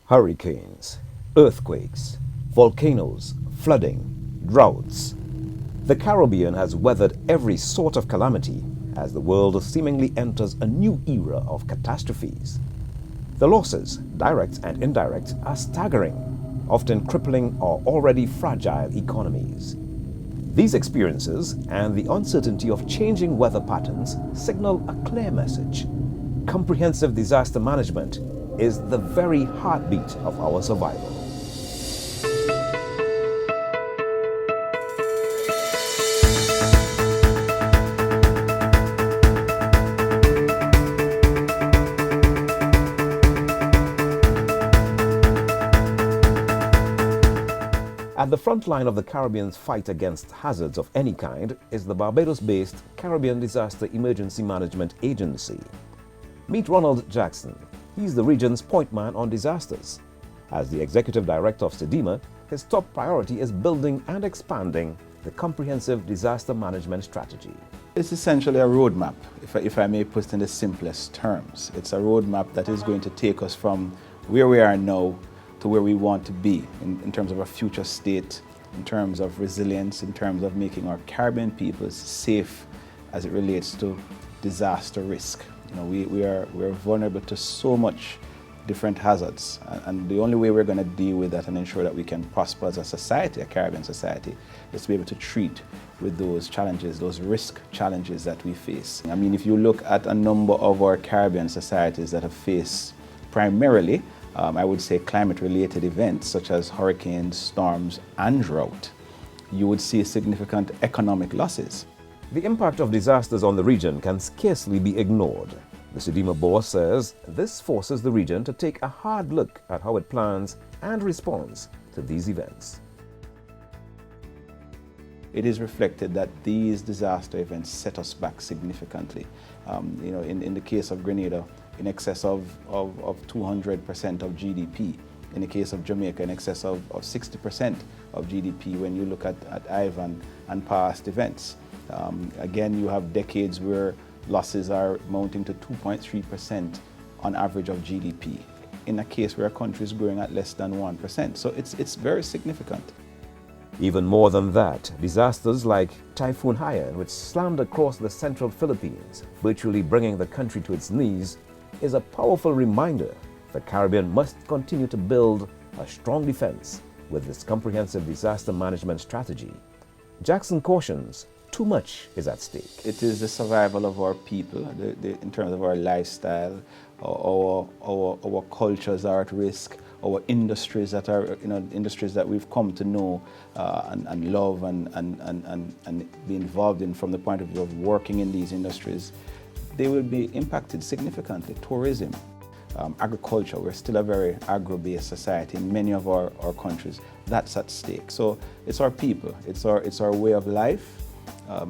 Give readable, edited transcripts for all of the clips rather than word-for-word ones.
Hurricanes, earthquakes, volcanoes, flooding, droughts. The Caribbean has weathered every sort of calamity as the world seemingly enters a new era of catastrophes. The losses, direct and indirect, are staggering, often crippling our already fragile economies. These experiences and the uncertainty of changing weather patterns signal a clear message. Comprehensive disaster management is the very heartbeat of our survival. At the front line of the Caribbean's fight against hazards of any kind is the Barbados-based Caribbean Disaster Emergency Management Agency. Meet Ronald Jackson. He's the region's point man on disasters. As the executive director of CDEMA, his top priority is building and expanding the comprehensive disaster management strategy. It's essentially a roadmap, if I may put it in the simplest terms. It's a roadmap that is going to take us from where we are now to where we want to be in terms of our future state, in terms of resilience, in terms of making our Caribbean peoples safe as it relates to disaster risk. You know, we're vulnerable to so much different hazards, and the only way we're going to deal with that and ensure that we can prosper as a society, a Caribbean society, is to be able to treat with those challenges, those risk challenges that we face. I mean, if you look at a number of our Caribbean societies that have faced primarily I would say climate-related events such as hurricanes, storms, and drought, you would see significant economic losses. The impact of disasters on the region can scarcely be ignored. The CDEMA board says this forces the region to take a hard look at how it plans and responds to these events. It is reflected that these disaster events set us back significantly. You know, in the case of Grenada, in excess of 200% of GDP. In the case of Jamaica, in excess of 60% of GDP when you look at Ivan and past events. Again, you have decades where losses are mounting to 2.3% on average of GDP, in a case where a country is growing at less than 1%. So it's very significant. Even more than that, disasters like Typhoon Haiyan, which slammed across the central Philippines, virtually bringing the country to its knees, is a powerful reminder the Caribbean must continue to build a strong defense with this comprehensive disaster management strategy. Jackson cautions too much is at stake. It is the survival of our people, in terms of our lifestyle, our cultures are at risk, our industries that are, industries that we've come to know and love and be involved in from the point of view of working in these industries. They will be impacted significantly. Tourism, agriculture, we're still a very agro-based society in many of our countries. That's at stake. So it's our people, it's our way of life.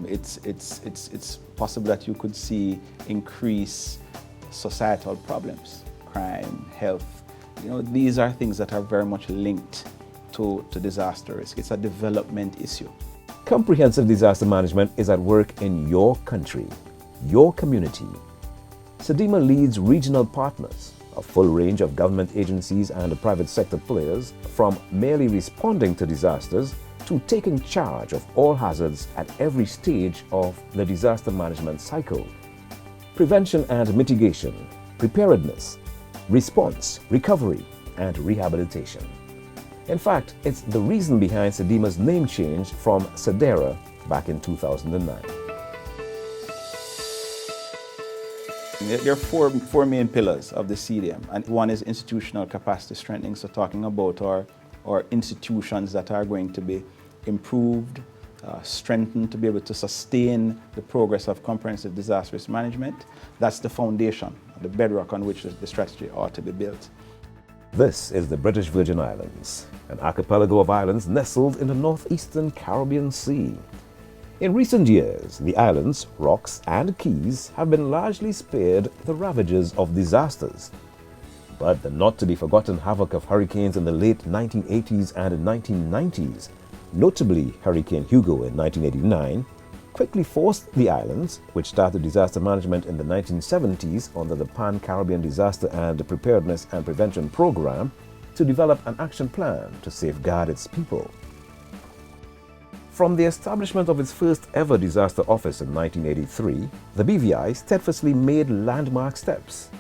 It's possible that you could see increased societal problems, crime, health. You know, these are things that are very much linked to disaster risk. It's a development issue. Comprehensive disaster management is at work in your country, your community. CDEMA leads regional partners, a full range of government agencies and private sector players, from merely responding to disasters to taking charge of all hazards at every stage of the disaster management cycle. Prevention and mitigation, preparedness, response, recovery, and rehabilitation. In fact, it's the reason behind CDEMA's name change from CDERA back in 2009. There are four main pillars of the CDM, and one is institutional capacity strengthening, so talking about our institutions that are going to be improved, strengthened to be able to sustain the progress of comprehensive disaster risk management. That's the foundation, the bedrock on which the strategy ought to be built. This is the British Virgin Islands, an archipelago of islands nestled in the northeastern Caribbean Sea. In recent years, the islands, rocks, and keys have been largely spared the ravages of disasters. But the not-to-be-forgotten havoc of hurricanes in the late 1980s and 1990s, notably Hurricane Hugo in 1989, quickly forced the islands, which started disaster management in the 1970s under the Pan-Caribbean Disaster and Preparedness and Prevention Program, to develop an action plan to safeguard its people. From the establishment of its first ever disaster office in 1983, the BVI steadfastly made landmark steps.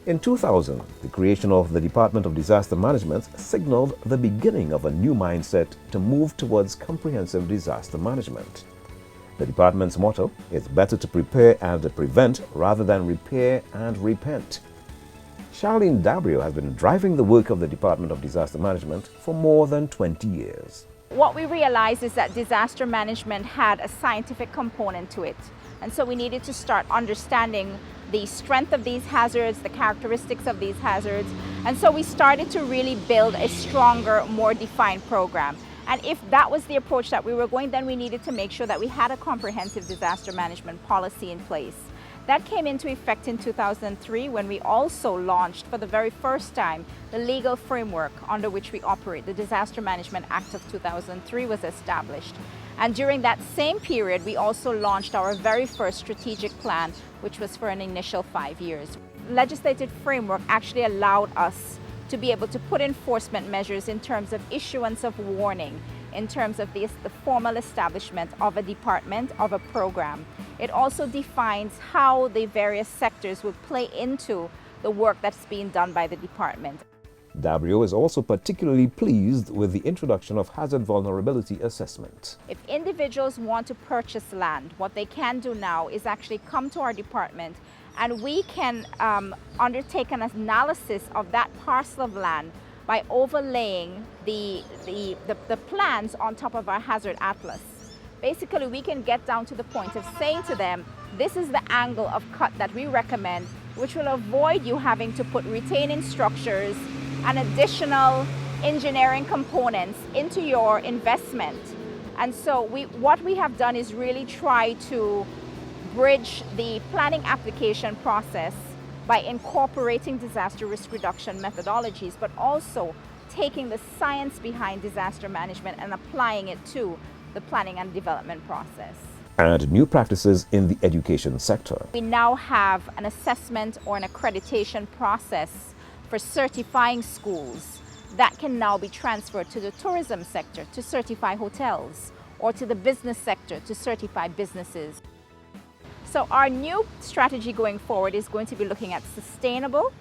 In 2000, the creation of the Department of Disaster Management signaled the beginning of a new mindset to move towards comprehensive disaster management. The department's motto is better to prepare and prevent rather than repair and repent. Charlene Dabrio has been driving the work of the Department of Disaster Management for more than 20 years. What we realized is that disaster management had a scientific component to it. And so we needed to start understanding the strength of these hazards, the characteristics of these hazards. And so we started to really build a stronger, more defined program. And if that was the approach that we were going, then we needed to make sure that we had a comprehensive disaster management policy in place. That came into effect in 2003 when we also launched for the very first time the legal framework under which we operate. The Disaster Management Act of 2003 was established. And during that same period, we also launched our very first strategic plan, which was for an initial 5 years. Legislative framework actually allowed us to be able to put enforcement measures in terms of issuance of warning, in terms of the formal establishment of a department, of a program. It also defines how the various sectors would play into the work that's being done by the department. Dabrio is also particularly pleased with the introduction of hazard vulnerability assessment. If individuals want to purchase land, what they can do now is actually come to our department and we can undertake an analysis of that parcel of land by overlaying the plans on top of our hazard atlas. Basically, we can get down to the point of saying to them, this is the angle of cut that we recommend, which will avoid you having to put retaining structures and additional engineering components into your investment. And so what we have done is really try to bridge the planning application process by incorporating disaster risk reduction methodologies, but also taking the science behind disaster management and applying it to the planning and development process. And new practices in the education sector. We now have an assessment or an accreditation process for certifying schools that can now be transferred to the tourism sector to certify hotels, or to the business sector to certify businesses. So our new strategy going forward is going to be looking at sustainable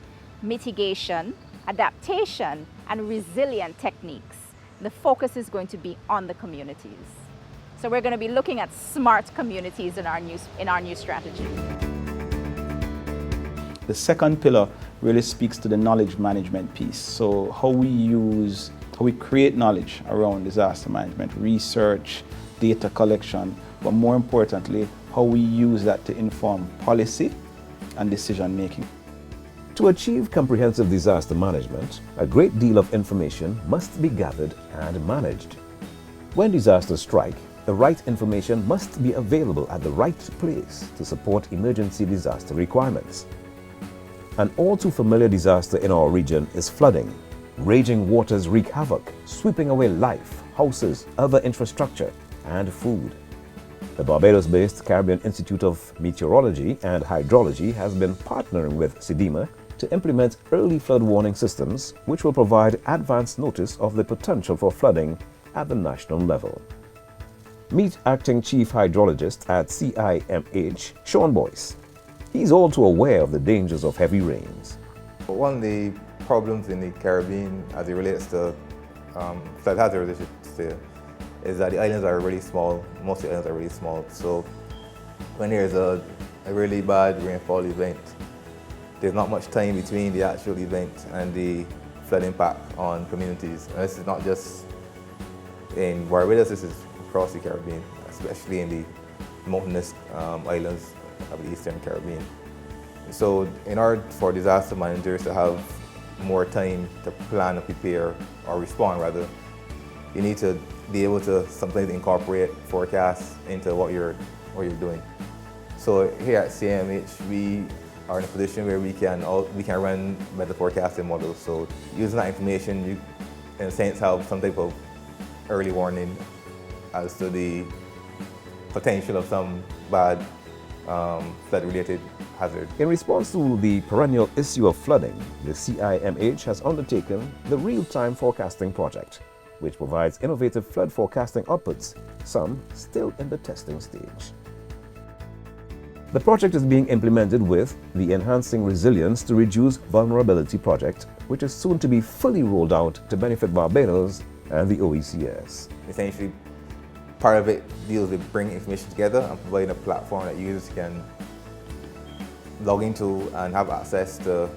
mitigation, adaptation, and resilient techniques. The focus is going to be on the communities. So we're going to be looking at smart communities in our new strategy. The second pillar really speaks to the knowledge management piece. So how we create knowledge around disaster management, research, data collection, but more importantly, how we use that to inform policy and decision making. To achieve comprehensive disaster management, a great deal of information must be gathered and managed. When disasters strike, the right information must be available at the right place to support emergency disaster requirements. An all too familiar disaster in our region is flooding. Raging waters wreak havoc, sweeping away life, houses, other infrastructure, and food. The Barbados-based Caribbean Institute of Meteorology and Hydrology has been partnering with CDEMA to implement early flood warning systems, which will provide advance notice of the potential for flooding at the national level. Meet Acting Chief Hydrologist at CIMH, Sean Boyce. He's all too aware of the dangers of heavy rains. One of the problems in the Caribbean as it relates to flood hazards, I should say, is that the islands are really small. Most of the islands are really small. So when there's a really bad rainfall event, there's not much time between the actual event and the flood impact on communities. And this is not just in Barbados, this is across the Caribbean, especially in the mountainous islands of the Eastern Caribbean. So in order for disaster managers to have more time to plan and prepare, or respond rather, you need to be able to sometimes incorporate forecasts into what you're doing. So here at CMH, we are in a position where we can run better forecasting models. So using that information, you in a sense have some type of early warning as to the potential of some bad flood-related hazards. In response to the perennial issue of flooding, the CIMH has undertaken the Real-Time Forecasting Project, which provides innovative flood forecasting outputs, some still in the testing stage. The project is being implemented with the Enhancing Resilience to Reduce Vulnerability project, which is soon to be fully rolled out to benefit Barbados and the OECS. Essentially, part of it deals with bringing information together and providing a platform that users can log into and have access to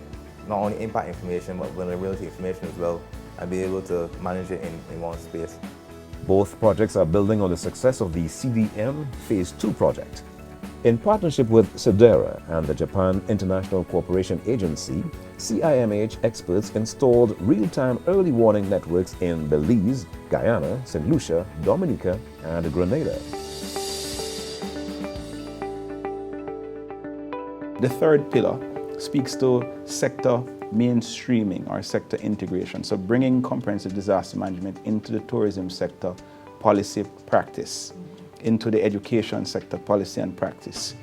not only impact information but vulnerability information as well, and be able to manage it in one space. Both projects are building on the success of the CDM Phase 2 project. In partnership with CDEMA and the Japan International Cooperation Agency, CIMH experts installed real-time early warning networks in Belize, Guyana, St. Lucia, Dominica, and Grenada. The third pillar speaks to sector mainstreaming or sector integration, so bringing comprehensive disaster management into the tourism sector policy practice, into the education sector policy and practice,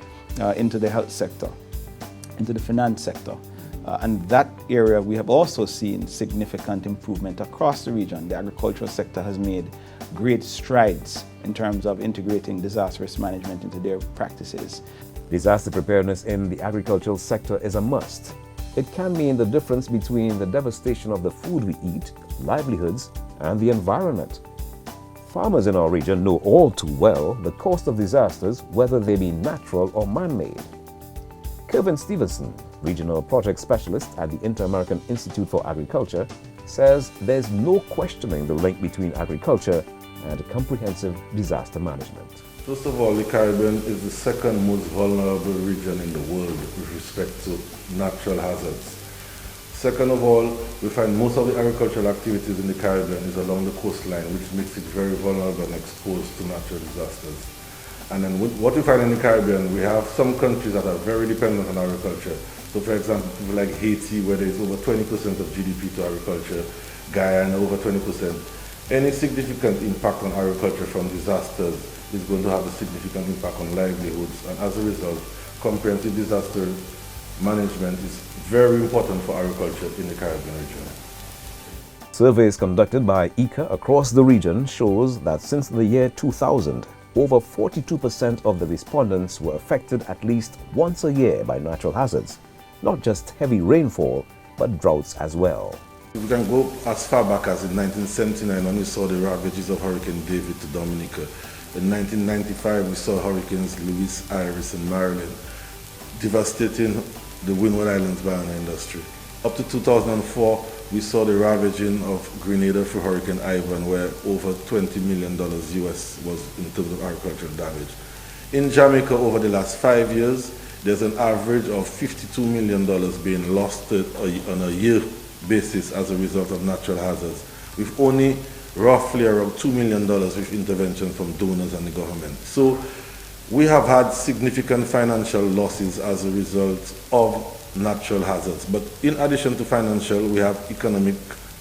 into the health sector, into the finance sector. And that area we have also seen significant improvement across the region. The agricultural sector has made great strides in terms of integrating disaster risk management into their practices. Disaster preparedness in the agricultural sector is a must. It can mean the difference between the devastation of the food we eat, livelihoods, and the environment. Farmers in our region know all too well the cost of disasters, whether they be natural or man-made. Kevin Stevenson, Regional Project Specialist at the Inter-American Institute for Agriculture, says there's no questioning the link between agriculture and comprehensive disaster management. First of all, the Caribbean is the second most vulnerable region in the world with respect to natural hazards. Second of all, we find most of the agricultural activities in the Caribbean is along the coastline, which makes it very vulnerable and exposed to natural disasters. And then what we find in the Caribbean, we have some countries that are very dependent on agriculture. So for example, people like Haiti, where there is over 20% of GDP to agriculture, Guyana over 20%. Any significant impact on agriculture from disasters is going to have a significant impact on livelihoods, and as a result, comprehensive disaster management is very important for agriculture in the Caribbean region. Surveys conducted by ICA across the region shows that since the year 2000, over 42% of the respondents were affected at least once a year by natural hazards, not just heavy rainfall, but droughts as well. We can go as far back as in 1979 when we saw the ravages of Hurricane David to Dominica. In 1995, we saw Hurricanes Louis, Iris, and Marilyn devastating the Windward Islands banana industry. Up to 2004, we saw the ravaging of Grenada through Hurricane Ivan, where over $20 million US was in terms of agricultural damage. In Jamaica, over the last 5 years, there's an average of $52 million being lost on a year basis as a result of natural hazards, with only roughly around $2 million with intervention from donors and the government. So we have had significant financial losses as a result of natural hazards. But in addition to financial, we have economic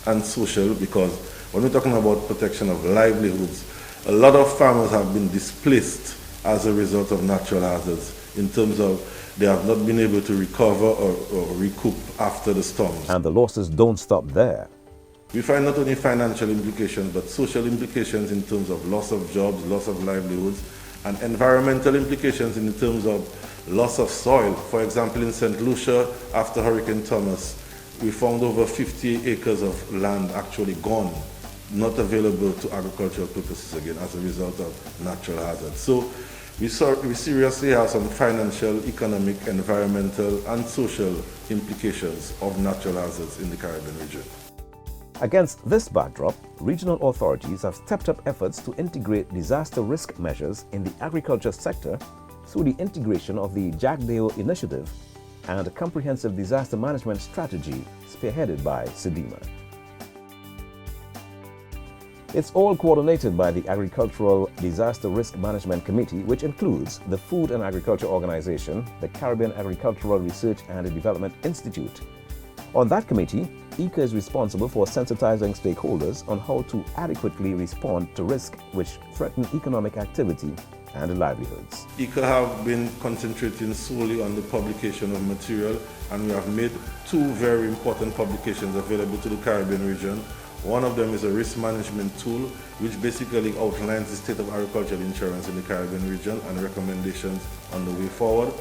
and social, because when we're talking about protection of livelihoods, a lot of farmers have been displaced as a result of natural hazards in terms of they have not been able to recover or recoup after the storms. And the losses don't stop there. We find not only financial implications, but social implications in terms of loss of jobs, loss of livelihoods, and environmental implications in terms of loss of soil. For example, in St. Lucia, after Hurricane Thomas, we found over 50 acres of land actually gone, not available to agricultural purposes again as a result of natural hazards. So we seriously have some financial, economic, environmental, and social implications of natural hazards in the Caribbean region. Against this backdrop, regional authorities have stepped up efforts to integrate disaster risk measures in the agriculture sector through the integration of the JAGDEO initiative and a comprehensive disaster management strategy spearheaded by CDEMA. It's all coordinated by the Agricultural Disaster Risk Management Committee, which includes the Food and Agriculture Organization, the Caribbean Agricultural Research and Development Institute. On that committee, ICA is responsible for sensitizing stakeholders on how to adequately respond to risks which threaten economic activity and livelihoods. ICA have been concentrating solely on the publication of material, and we have made two very important publications available to the Caribbean region. One of them is a risk management tool, which basically outlines the state of agricultural insurance in the Caribbean region and recommendations on the way forward.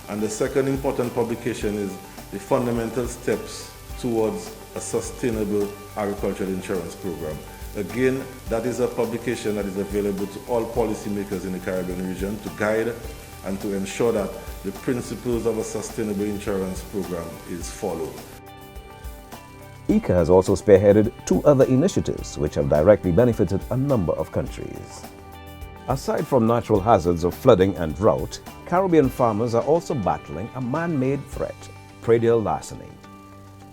And the second important publication is the fundamental steps towards a sustainable agricultural insurance program. Again, that is a publication that is available to all policymakers in the Caribbean region to guide and to ensure that the principles of a sustainable insurance program is followed. ICA has also spearheaded two other initiatives which have directly benefited a number of countries. Aside from natural hazards of flooding and drought, Caribbean farmers are also battling a man-made threat, predial larceny.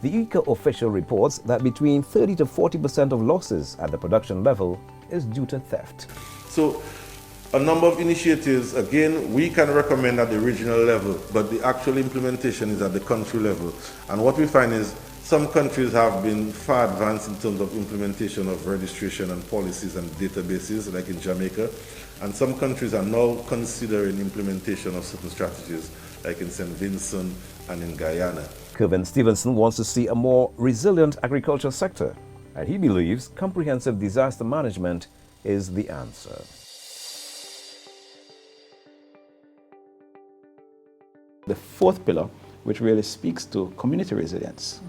The ICA official reports that between 30 to 40% of losses at the production level is due to theft. So, a number of initiatives, again, we can recommend at the regional level, but the actual implementation is at the country level. And what we find is some countries have been far advanced in terms of implementation of registration and policies and databases, like in Jamaica. And some countries are now considering implementation of certain strategies, like in St. Vincent and in Guyana. Kevin Stevenson wants to see a more resilient agriculture sector, and he believes comprehensive disaster management is the answer. The fourth pillar, which really speaks to community resilience.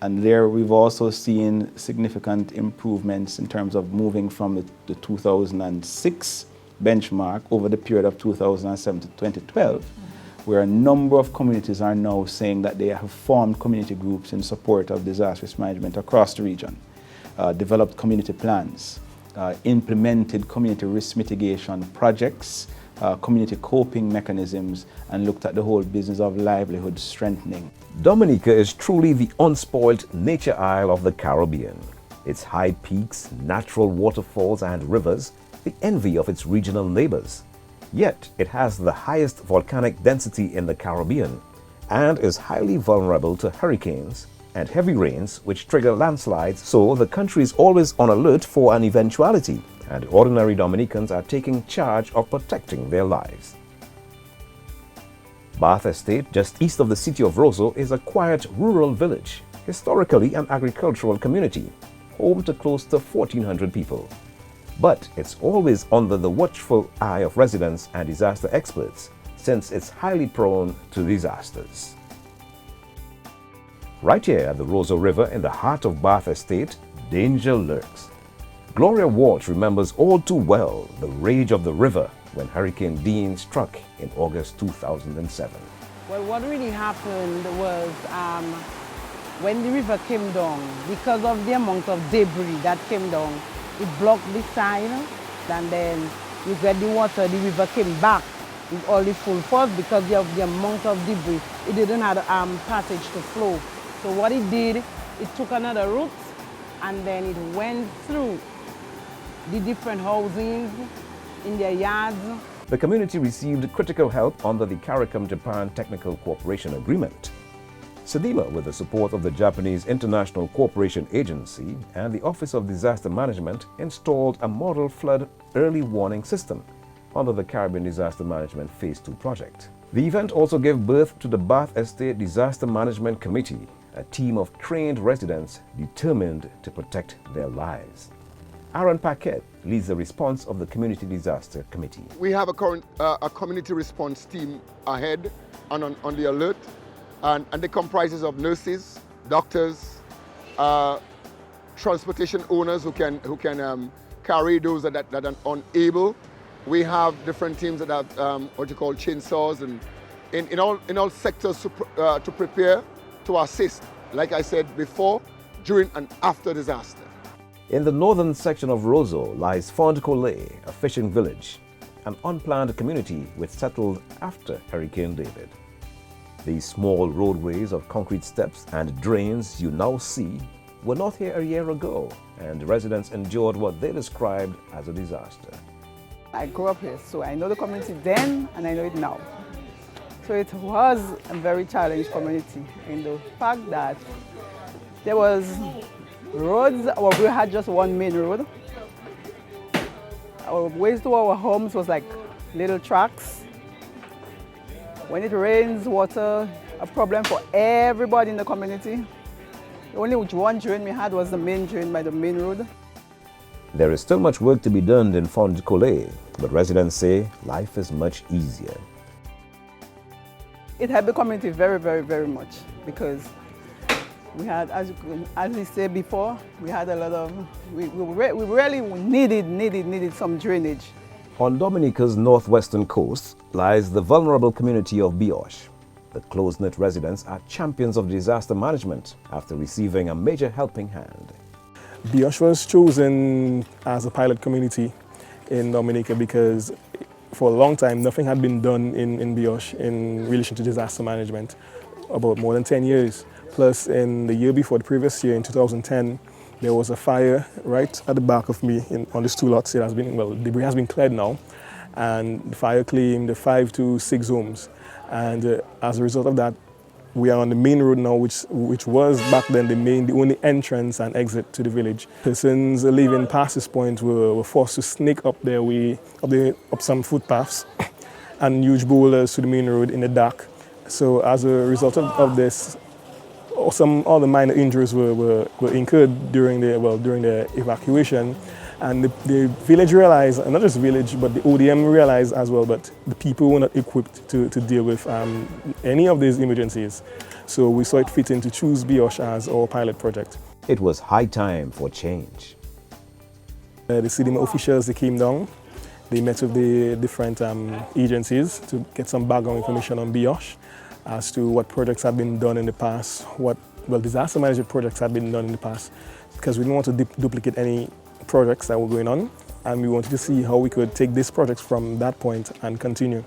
And there we've also seen significant improvements in terms of moving from the 2006 benchmark over the period of 2007 to 2012, where a number of communities are now saying that they have formed community groups in support of disaster risk management across the region, developed community plans, implemented community risk mitigation projects, community coping mechanisms, and looked at the whole business of livelihood strengthening. Dominica is truly the unspoiled nature isle of the Caribbean. Its high peaks, natural waterfalls and rivers, the envy of its regional neighbors. Yet it has the highest volcanic density in the Caribbean and is highly vulnerable to hurricanes and heavy rains which trigger landslides, so the country is always on alert for an eventuality, and ordinary Dominicans are taking charge of protecting their lives. Bath Estate, just east of the city of Roseau, is a quiet rural village, historically an agricultural community, home to close to 1,400 people. But it's always under the watchful eye of residents and disaster experts, since it's highly prone to disasters. Right here at the Roseau River in the heart of Bath Estate, danger lurks. Gloria Walsh remembers all too well the rage of the river when Hurricane Dean struck in August 2007. Well, what really happened was when the river came down, because of the amount of debris that came down, it blocked the side, and then you get the water, the river came back with all the full force because of the amount of debris. It didn't have passage to flow. So what it did, it took another route, and then it went through the different housings in their yards. The community received critical help under the CARICOM-Japan Technical Cooperation Agreement. CDEMA, with the support of the Japanese International Cooperation Agency and the Office of Disaster Management, installed a model flood early warning system under the Caribbean Disaster Management Phase 2 project. The event also gave birth to the Bath Estate Disaster Management Committee, a team of trained residents determined to protect their lives. Aaron Paquette leads the response of the Community Disaster Committee. We have a community response team ahead and on the alert, and it comprises of nurses, doctors, transportation owners who can carry those that are unable. We have different teams that have what you call chainsaws, and in all sectors to prepare to assist, like I said before, during and after disaster. In the northern section of Roseau lies Fond Cole, a fishing village, an unplanned community which settled after Hurricane David. These small roadways of concrete steps and drains you now see were not here a year ago, and residents endured what they described as a disaster. I grew up here, so I know the community then and I know it now. So it was a very challenged community in the fact that there was roads, we had just one main road. Our ways to our homes was like little tracks. When it rains, water, a problem for everybody in the community. The only one drain we had was the main drain by the main road. There is still much work to be done in Fond Cole, but residents say life is much easier. It helped the community very, very, very much because we had, as we said before, we had a lot of, we really needed some drainage. On Dominica's northwestern coast lies the vulnerable community of Bioche. The close-knit residents are champions of disaster management after receiving a major helping hand. Bioche was chosen as a pilot community in Dominica because for a long time nothing had been done in Bioche in relation to disaster management, about more than 10 years. Plus in the year before, the previous year in 2010, there was a fire right at the back of me on these two lots. It has been, well, debris has been cleared now, and the fire claimed 5 to 6 homes. And as a result of that, we are on the main road now, which was back then the only entrance and exit to the village. Persons living past this point were forced to sneak up their way, up some footpaths and huge boulders to the main road in the dark. So as a result of this, all the minor injuries were incurred during the evacuation. And the village realized, not just the village, but the ODM realized as well, but the people were not equipped to deal with any of these emergencies. So we saw it fitting to choose Bioche as our pilot project. It was high time for change. The CDEMA officials, they came down. They met with the different agencies to get some background information on Bioche as to what projects have been done in the past, disaster management projects have been done in the past, because we didn't want to duplicate any projects that were going on, and we wanted to see how we could take these projects from that point and continue.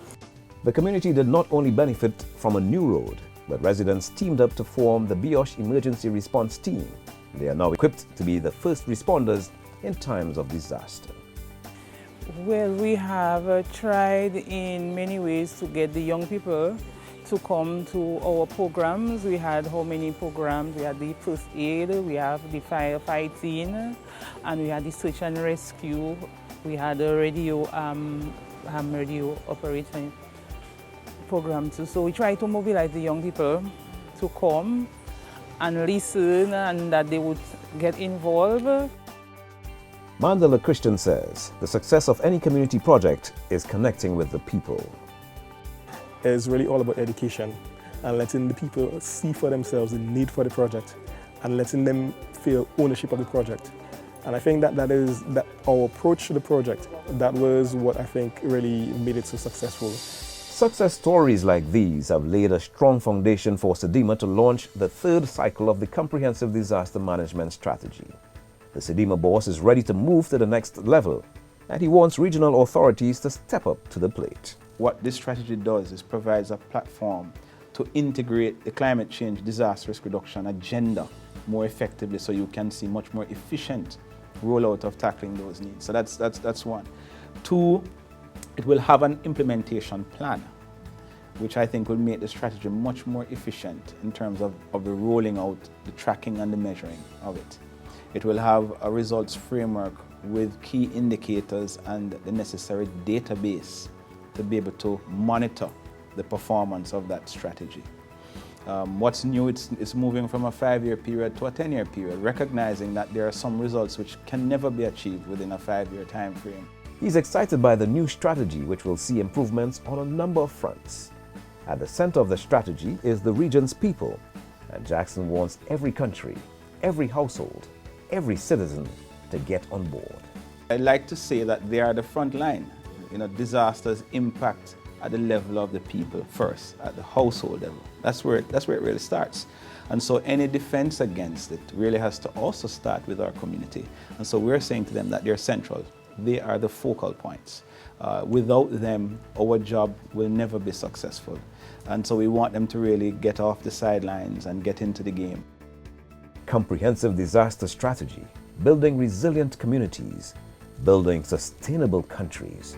The community did not only benefit from a new road, but residents teamed up to form the Bioche Emergency Response Team. They are now equipped to be the first responders in times of disaster. Well, we have tried in many ways to get the young people to come to our programs. We had how many programs? We had the first aid, we have the firefighting, and we had the search and rescue. We had a radio operating program too. So we try to mobilize the young people to come and listen and that they would get involved. Mandela Christian says the success of any community project is connecting with the people. It's really all about education and letting the people see for themselves the need for the project and letting them feel ownership of the project. And I think that our approach to the project, that was what I think really made it so successful. Success stories like these have laid a strong foundation for CDEMA to launch the third cycle of the Comprehensive Disaster Management Strategy. The CDEMA boss is ready to move to the next level, and he wants regional authorities to step up to the plate. What this strategy does is provides a platform to integrate the climate change disaster risk reduction agenda more effectively, so you can see much more efficient rollout of tackling those needs. So that's one. Two, it will have an implementation plan, which I think will make the strategy much more efficient in terms of the rolling out, the tracking and the measuring of it. It will have a results framework with key indicators and the necessary database to be able to monitor the performance of that strategy. What's new, it's moving from a 5-year period to a 10-year period, recognizing that there are some results which can never be achieved within a 5-year time frame. He's excited by the new strategy, which will see improvements on a number of fronts. At the center of the strategy is the region's people, and Jackson wants every country, every household, every citizen to get on board. I'd like to say that they are the front line. Disasters impact at the level of the people first, at the household level. That's where it really starts. And so any defense against it really has to also start with our community. And so we're saying to them that they're central. They are the focal points. Without them, our job will never be successful. And so we want them to really get off the sidelines and get into the game. Comprehensive disaster strategy, building resilient communities, building sustainable countries.